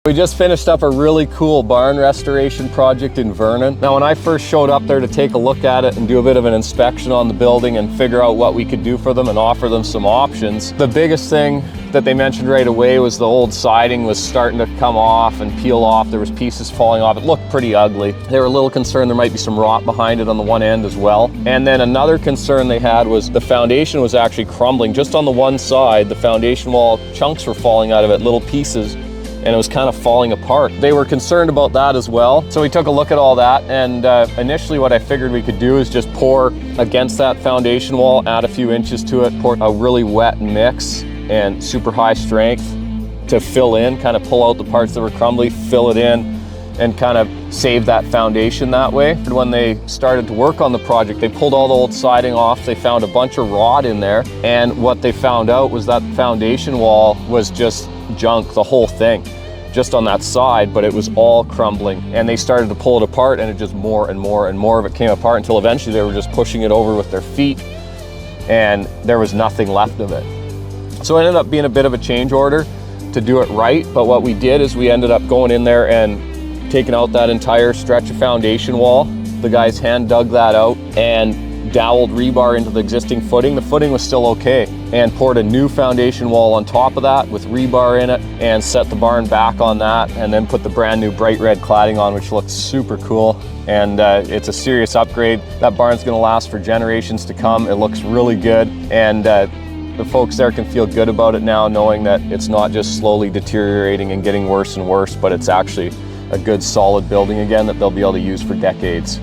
We just finished up a really cool barn restoration project in Vernon. Now, when I first showed up there to take a look at it and do a bit of an inspection on the building and figure out what we could do for them and offer them some options, the biggest thing that they mentioned right away was the old siding was starting to come off and peel off. There was pieces falling off. It looked pretty ugly. They were a little concerned there might be some rot behind it on the one end as well. And then another concern they had was the foundation was actually crumbling. Just on the one side, the foundation wall chunks were falling out of it, little pieces, and it was kind of falling apart. They were concerned about that as well. So we took a look at all that, and initially what I figured we could do is just pour against that foundation wall, add a few inches to it, pour a really wet mix and super high strength to fill in, kind of pull out the parts that were crumbly, fill it in, and kind of save that foundation that way. When they started to work on the project, they pulled all the old siding off. They found a bunch of rot in there, and what they found out was that foundation wall was just junk, the whole thing, just on that side, but it was all crumbling. And they started to pull it apart, and it just more and more and more of it came apart until eventually they were just pushing it over with their feet, and there was nothing left of it. So it ended up being a bit of a change order to do it right, but what we did is we ended up going in there and taking out that entire stretch of foundation wall. The guys hand dug that out and doweled rebar into the existing footing. The footing was still okay, and poured a new foundation wall on top of that with rebar in it, and set the barn back on that, and then put the brand new bright red cladding on, which looks super cool. And it's a serious upgrade. That barn's gonna last for generations to come. It looks really good, and the folks there can feel good about it now, knowing that it's not just slowly deteriorating and getting worse and worse, but it's actually a good solid building again that they'll be able to use for decades.